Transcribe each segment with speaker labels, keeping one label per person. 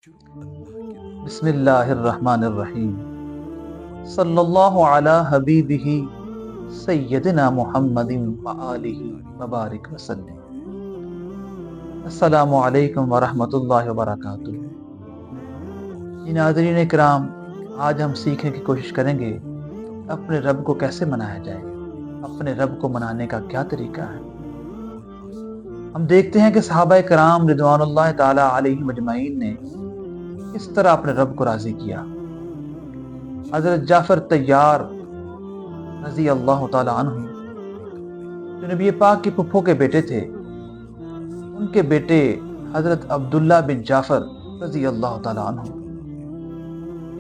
Speaker 1: बिस्मिल्लाहिर्रहमानिर्रहीम सल्लल्लाहु अला हबीबिही सय्यदिना मुहम्मदिन व आलिहि मुबारक वसल्लम। अस्सलामु अलैकुम व रहमतुल्लाहि व बरकातुहू। जी नाज़रीन इकराम, आज हम सीखने की कोशिश करेंगे अपने रब को कैसे मनाया जाए, अपने रब को मनाने का क्या तरीका है। हम देखते हैं कि सहाबा कराम रिदवानुल्लाह ताला अलैहिम अजमईन ने इस तरह अपने रब को राजी किया। हजरत जाफर तैयार रजी अल्लाह ताला अन्हु जो नबी पाक की फुफ्फो के बेटे थे, उनके बेटे हजरत अब्दुल्ला बिन जाफर रजी अल्लाह ताला अन्हु,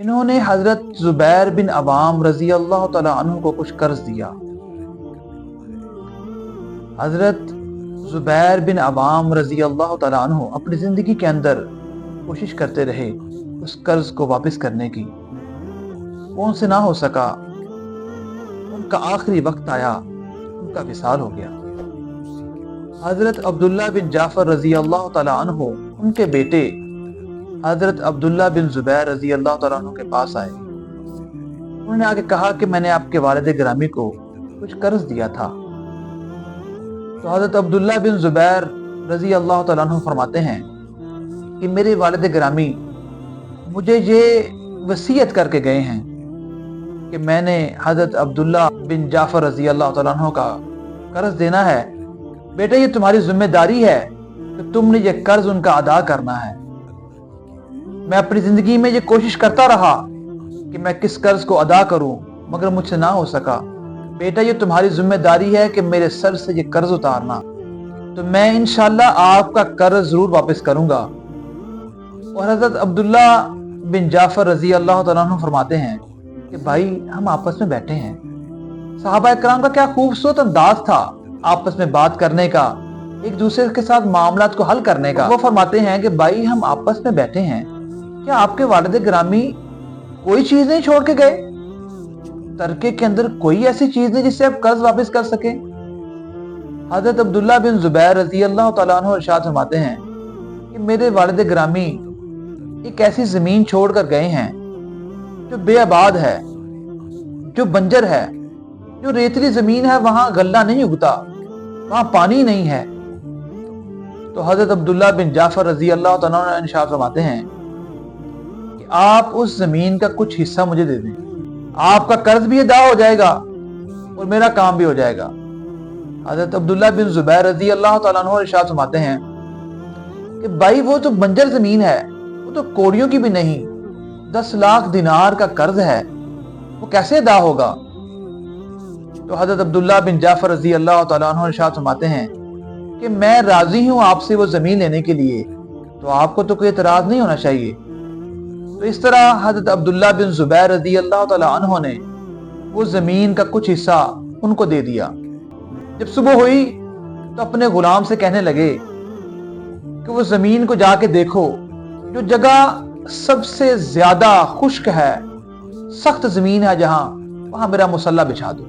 Speaker 1: इन्होंने हजरत जुबैर बिन अवाम रजी अल्लाह ताला अन्हु को कुछ कर्ज दिया। हजरत जुबैर बिन अवाम रजी अल्लाह ताला अन्हु अपनी जिंदगी के अंदर कोशिश करते रहे उस कर्ज को वापस करने की, उनसे ना हो सका। उनका आखिरी वक्त आया, उनका विसाल हो गया। हजरत अब्दुल्ला बिन जाफर रजी अल्लाह ताला अन्हु उनके बेटे हजरत अब्दुल्ला बिन जुबैर रजी अल्लाह ताला अन्हु के पास आए। उन्होंने आके कहा कि मैंने आपके वालिद गिरामी को कुछ कर्ज दिया था। तो हजरत अब्दुल्ला बिन जुबैर रजी अल्लाह ताला अन्हु फरमाते हैं कि मेरे वालिद गिरामी मुझे ये वसीयत करके गए हैं कि मैंने हजरत अब्दुल्ला बिन जाफर रजी अल्लाह तआला अन्हु का कर्ज देना है। बेटा, ये तुम्हारी जिम्मेदारी है कि तुमने ये कर्ज उनका अदा करना है। मैं अपनी जिंदगी में ये कोशिश करता रहा कि मैं किस कर्ज को अदा करूं, मगर मुझसे ना हो सका। बेटा, ये तुम्हारी जिम्मेदारी है कि मेरे सर से ये कर्ज उतारना, तो मैं इंशाअल्लाह आपका कर्ज जरूर वापस करूंगा। और हजरत अब्दुल्ला बिन जाफर रजी अल्लाह तआला अन्हु फरमाते हैं कि भाई, हम आपस में बैठे हैं। सहाबा इकराम का क्या खूबसूरत अंदाज था आपस में बात करने का, एक दूसरे के साथ मामलात को हल करने का। वो फरमाते हैं कि भाई, हम आपस में बैठे हैं, क्या आपके वालिद गिरामी कोई चीज नहीं छोड़ के गए? तरके के अंदर कोई ऐसी चीज नहीं जिससे आप कर्ज वापस कर सके? हजरत अब्दुल्ला बिन जुबैर रजी अल्लाह तआला अन्हु इरशाद फरमाते हैं कि मेरे वालिद गिरामी एक ऐसी जमीन छोड़कर गए हैं जो बेआबाद है, जो बंजर है, जो रेतली जमीन है, वहां गल्ला नहीं उगता, वहां पानी नहीं है। तो हजरत अब्दुल्ला बिन जाफर रजी अल्लाह तआला अन्हु इरशाद फरमाते हैं कि आप उस जमीन का कुछ हिस्सा मुझे दे दें, आपका कर्ज भी अदा हो जाएगा और मेरा काम भी हो जाएगा। हजरत अब्दुल्ला बिन जुबैर रजी अल्लाह तआला अन्हु इरशाद फरमाते हैं कि भाई, वो तो बंजर जमीन है, वो तो कोड़ियों की भी नहीं, 10 लाख दिनार का कर्ज है, वो कैसे अदा होगा? तो हजरत अब्दुल्ला बिन जाफर रजी अल्लाह तआला अन्हु इरशाद फरमाते हैं कि मैं राजी हूं आपसे वो जमीन लेने के लिए, तो आपको तो कोई एतराज नहीं होना चाहिए। तो इस तरह हजरत अब्दुल्ला बिन जुबैर रजी अल्लाह तआला अन्हु ने वो जमीन का कुछ हिस्सा उनको दे दिया। जब सुबह हुई तो अपने गुलाम से कहने लगे कि वो जमीन को जाके देखो, जो जगह सबसे ज्यादा खुश्क है, सख्त जमीन है जहां, वहां मेरा मुसल्ला बिछा दो।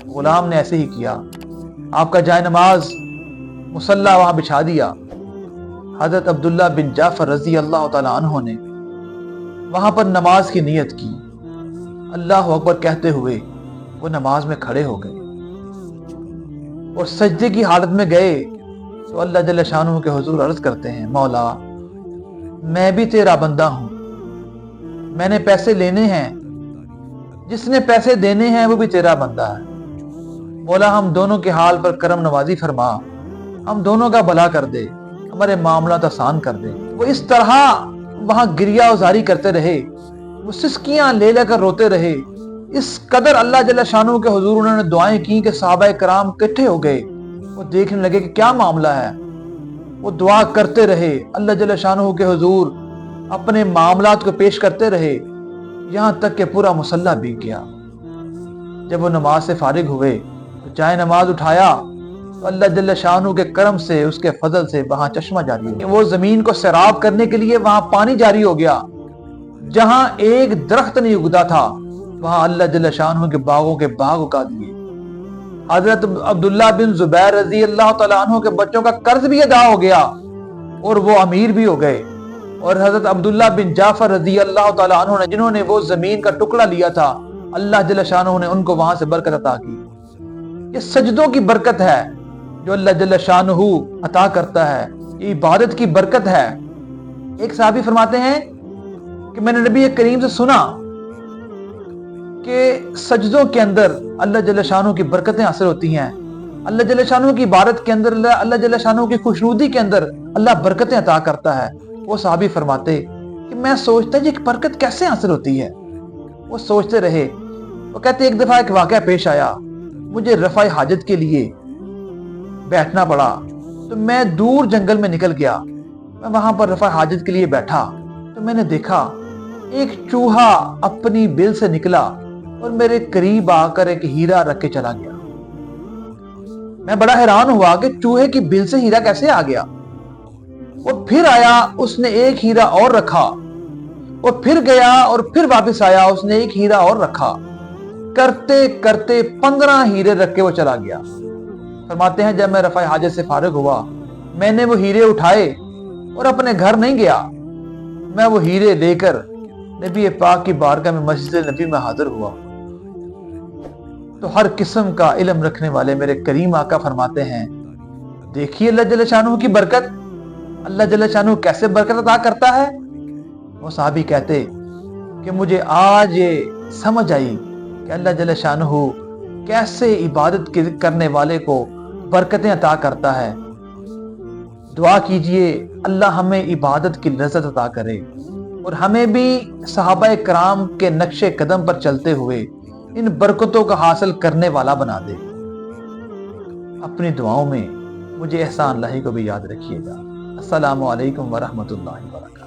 Speaker 1: गुलाम ने ऐसे ही किया, आपका जाए नमाज मुसल्ला वहां बिछा दिया। हजरत अब्दुल्ला बिन जाफर रजी अल्लाह तआला अन्हु ने वहां पर नमाज की नियत की। अल्लाह अकबर कहते हुए वो नमाज में खड़े हो गए और सजदे की हालत में गए तो अल्लाह जल्ल शानुहू के हुजूर अर्ज करते हैं, मौला, मैं भी तेरा बंदा हूं, मैंने पैसे लेने हैं, जिसने पैसे देने हैं वो भी तेरा बंदा है। मौला, हम दोनों के हाल पर करम नवाजी फरमा, हम दोनों का भला कर दे, हमारे मामला आसान कर दे। वो इस तरह वहां गिरिया उजारी करते रहे, वो सिसकियां ले लेकर रोते रहे। इस कदर अल्लाह जल्ल शानुहू के हुजूर उन्होंने दुआएं की कि सहाबा कराम इकट्ठे हो गए, वो देखने लगे कि क्या मामला है। वो दुआ करते रहे, अल्लाह जल्ल शानुहू के हुजूर अपने मामलात को पेश करते रहे, यहां तक कि पूरा मुसल्ला बीत गया। जब वो नमाज से फारिग हुए तो जाए नमाज उठाया तो अल्लाह जल्ल शानुहू के करम से, उसके फजल से वहां चश्मा जारी हो गया। वो जमीन को सैराब करने के लिए वहां पानी जारी हो गया। जहां एक दरख्त नहीं उगता था, वहां अल्लाह जल्ल शानुहू के बागों के बाग उगा दिए। हजरत अब्दुल्ला बिन जुबैर रजी अल्लाह तआला अन्हु के बच्चों का कर्ज भी अदा हो गया और वो अमीर भी हो गए। اور حضرت عبداللہ بن جعفر رضی اللہ تعالیٰ عنہ نے، جنہوں نے وہ زمین کا ٹکڑا لیا تھا، اللہ جل شانہ نے ان کو وہاں سے برکت عطا کی۔ یہ سجدوں کی برکت ہے جو اللہ جل شانہ عطا کرتا ہے، یہ عبادت کی برکت ہے۔ ایک صحابی فرماتے ہیں کہ میں نے نبی کریم سے سنا کہ سجدوں کے اندر اللہ جل شانہ کی برکتیں حاصل ہوتی ہیں، اللہ جل شانہ کی عبادت کے اندر، اللہ جل شانہ کی خوشنودی کے اندر اللہ برکتیں عطا کرتا ہے۔ وہ صحابی فرماتے کہ میں سوچتا یہ برکت کیسے حاصل ہوتی ہے، وہ سوچتے رہے۔ وہ کہتے ایک دفعہ ایک واقعہ پیش آیا، مجھے رفع حاجت کے لیے بیٹھنا پڑا، تو میں دور جنگل میں نکل گیا۔ میں وہاں پر رفع حاجت کے لیے بیٹھا تو میں نے دیکھا ایک چوہا اپنی بل سے نکلا اور میرے قریب آ کر ایک ہیرا رکھ کے چلا گیا۔ میں بڑا حیران ہوا کہ چوہے کی بل سے ہیرا کیسے آ گیا۔ وہ پھر آیا، اس نے ایک ہیرا اور رکھا، وہ پھر گیا اور پھر واپس آیا، اس نے ایک ہیرا اور رکھا، کرتے کرتے 15 ہیرے رکھ کے وہ چلا گیا۔ فرماتے ہیں جب میں رفع حاجت سے فارغ ہوا، میں نے وہ ہیرے اٹھائے اور اپنے گھر نہیں گیا، میں وہ ہیرے لے کر نبی پاک کی بارگاہ میں مسجد نبی میں حاضر ہوا۔ تو ہر قسم کا علم رکھنے والے میرے کریم آقا فرماتے ہیں دیکھیے اللہ جل شانہ کی برکت، اللہ جل شانہ کیسے برکت عطا کرتا ہے۔ وہ صحابی کہتے کہ مجھے آج یہ سمجھ آئی کہ اللہ جل شانہ کیسے عبادت کرنے والے کو برکتیں عطا کرتا ہے۔ دعا کیجئے اللہ ہمیں عبادت کی لذت عطا کرے اور ہمیں بھی صحابہ کرام کے نقش قدم پر چلتے ہوئے ان برکتوں کا حاصل کرنے والا بنا دے۔ اپنی دعاؤں میں مجھے احسان الہی کو بھی یاد رکھیے گا۔ السلام علیکم ورحمۃ اللہ وبرکاتہ۔